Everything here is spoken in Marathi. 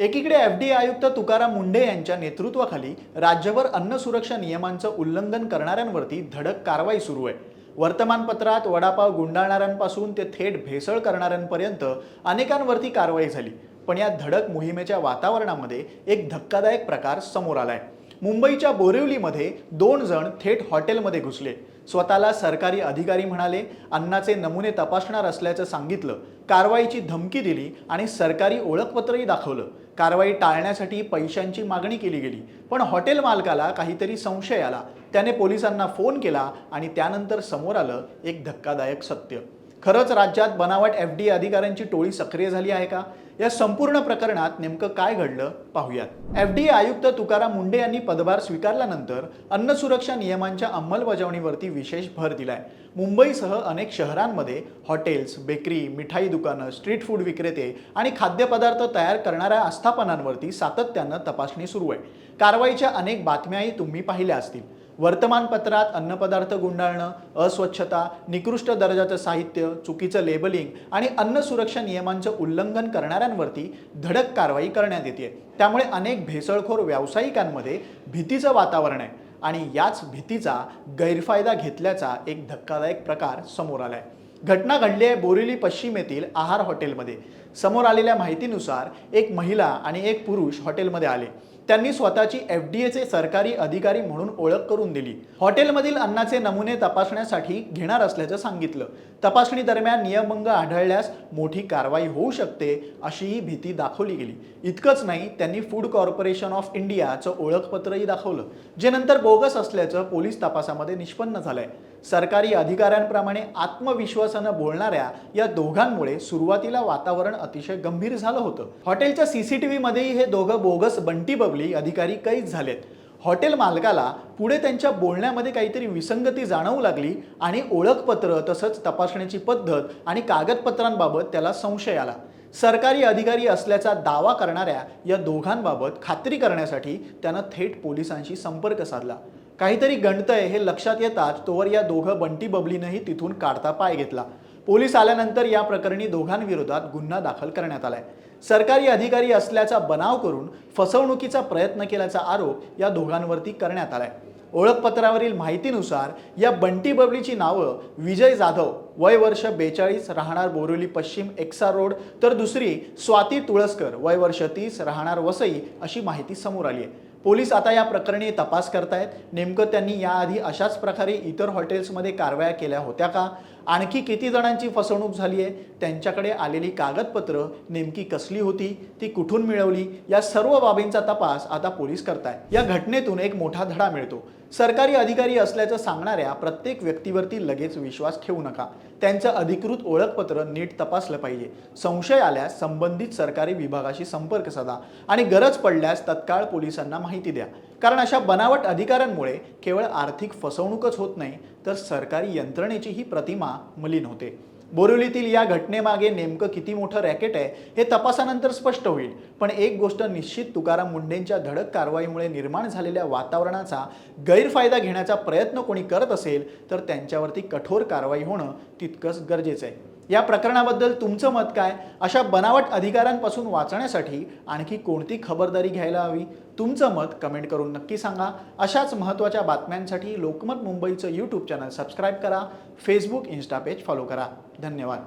एकीकडे एफडीए आयुक्त तुकाराम मुंढे यांच्या नेतृत्वाखाली राज्यभर अन्न सुरक्षा नियमांचं उल्लंघन करणाऱ्यांवरती धडक कारवाई सुरू आहे। वर्तमानपत्रात वडापाव गुंडाळणाऱ्यांपासून ते थेट भेसळ करणाऱ्यांपर्यंत अनेकांवरती कारवाई झाली। पण या धडक मोहिमेच्या वातावरणामध्ये एक धक्कादायक प्रकार समोर आलाय। मुंबईच्या बोरिवलीमध्ये 2 जण थेट हॉटेलमध्ये घुसले, स्वतःला सरकारी अधिकारी म्हणाले, अन्नाचे नमुने तपासणार असल्याचं सांगितलं, कारवाईची धमकी दिली आणि सरकारी ओळखपत्रही दाखवलं। कारवाई टाळण्यासाठी पैशांची मागणी केली गेली, पण हॉटेल मालकाला काहीतरी संशय आला। त्याने पोलिसांना फोन केला आणि त्यानंतर समोर आलं एक धक्कादायक सत्य। खरंच राज्यात बनावट एफडीए अधिकाऱ्यांची टोळी सक्रिय झाली आहे का? या संपूर्ण प्रकरणात नेमकं काय घडलं पाहूयात। एफडीए आयुक्त तुकाराम मुंढे यांनी पदभार स्वीकारल्यानंतर अन्न सुरक्षा नियमांच्या अंमलबजावणीवरती विशेष भर दिलाय। मुंबईसह अनेक शहरांमध्ये हॉटेल्स, बेकरी, मिठाई दुकानं, स्ट्रीट फूड विक्रेते आणि खाद्यपदार्थ तयार करणाऱ्या आस्थापनांवरती सातत्यानं तपासणी सुरू आहे। कारवाईच्या अनेक बातम्याही तुम्ही पाहिल्या असतील। वर्तमानपत्रात अन्नपदार्थ गुंडाळणं, अस्वच्छता, निकृष्ट दर्जाचं साहित्य, चुकीचं लेबलिंग आणि अन्न सुरक्षा नियमांचं उल्लंघन करणाऱ्यांवरती धडक कारवाई करण्यात येते। त्यामुळे अनेक भेसळखोर व्यावसायिकांमध्ये भीतीचं वातावरण आहे आणि याच भीतीचा गैरफायदा घेतल्याचा एक धक्कादायक प्रकार समोर आलाय। घटना घडली आहे बोरिवली पश्चिम येथील आहार हॉटेलमध्ये। समोर आलेल्या माहितीनुसार एक महिला आणि एक पुरुष हॉटेलमध्ये आले। त्यांनी स्वतःची एफडीएचे सरकारी अधिकारी म्हणून ओळख करून दिली। हॉटेलमधील अन्नाचे नमुने तपासण्यासाठी घेणार असल्याचं सांगितलं। तपासणी दरम्यान नियमभंग आढळल्यास मोठी कारवाई होऊ शकते अशीही भीती दाखवली गेली। इतकंच नाही, त्यांनी फूड कॉर्पोरेशन ऑफ इंडियाचं ओळखपत्रही दाखवलं, जे नंतर बोगस असल्याचं पोलीस तपासामध्ये निष्पन्न झालंय। सरकारी अधिकाऱ्यांप्रमाणे आत्मविश्वासानं बोलणाऱ्या या दोघांमुळे सुरुवातीला वातावरण अतिशय गंभीर झालं होतं। हॉटेलच्या सीसीटीव्ही मध्येही हे दोघं बोगस बंटी बबली अधिकारी कैद झालेत। हॉटेल मालकाला पुढे त्यांच्या बोलण्यामध्ये काहीतरी विसंगती जाणवू लागली आणि ओळखपत्र तसंच तपासण्याची पद्धत आणि कागदपत्रांबाबत त्याला संशय आला। सरकारी अधिकारी असल्याचा दावा करणाऱ्या या दोघांबाबत खात्री करण्यासाठी त्यानं थेट पोलिसांशी संपर्क साधला। काहीतरी गणतंय हे लक्षात येताच तोवर या दोघं बंटी बबलीनंही तिथून काढता पाय घेतला। पोलीस आल्यानंतर या प्रकरणी दोघांविरोधात गुन्हा दाखल करण्यात आलाय। सरकारी अधिकारी असल्याचा बनाव करून फसवणुकीचा प्रयत्न केल्याचा आरोप या दोघांवरती करण्यात आलाय। ओळखपत्रावरील माहितीनुसार या बंटी बबलीची नावं विजय जाधव, वय वर्ष 42, राहणार बोरिवली पश्चिम एक्सा रोड, तर दुसरी स्वाती तुळसकर, वय वर्ष 30, राहणार वसई अशी माहिती समोर आली आहे। पोलीस आता या प्रकरणी तपास करतायत। नेमकं त्यांनी याआधी अशाच प्रकारे इतर हॉटेल्समध्ये कारवाया केल्या होत्या का? आणखी किती जणांची फसवणूक झाली आहे? त्यांच्याकडे आलेली कागदपत्र नेमकी कसली होती? ती कुठून मिळवली? या सर्व बाबींचा तपास आता पोलीस करतायत। या घटनेतून एक मोठा धडा मिळतो। सरकारी अधिकारी असल्याचं सांगणाऱ्या प्रत्येक व्यक्तीवरती लगेच विश्वास ठेवू नका। त्यांचं अधिकृत ओळखपत्र नीट तपासलं पाहिजे। संशय आल्यास संबंधित सरकारी विभागाशी संपर्क साधा आणि गरज पडल्यास तत्काळ पोलिसांना माहिती द्या। कारण अशा बनावट अधिकाऱ्यांमुळे केवळ आर्थिक फसवणूकच होत नाही, तर सरकारी यंत्रणेचीही प्रतिमा मलिन होते। बोरिवलीतील या घटनेमागे नेमकं किती मोठं रॅकेट आहे हे तपासानंतर स्पष्ट होईल। पण एक गोष्ट निश्चित, तुकाराम मुंढेंच्या धडक कारवाईमुळे निर्माण झालेल्या वातावरणाचा गैरफायदा घेण्याचा प्रयत्न कोणी करत असेल तर त्यांच्यावरती कठोर कारवाई होणं तितकंच गरजेचं आहे। या प्रकरणाबद्दल तुमचं मत काय? अशा बनावट अधिकाऱ्यांपासून वाचण्यासाठी आणखी कोणती खबरदारी घ्यायला हवी? तुमचं मत कमेंट करून नक्की सांगा। अशाच महत्त्वाच्या बातम्यांसाठी लोकमत मुंबईचं यूट्यूब चॅनल सबस्क्राईब करा, फेसबुक, इन्स्टा पेज फॉलो करा। धन्यवाद।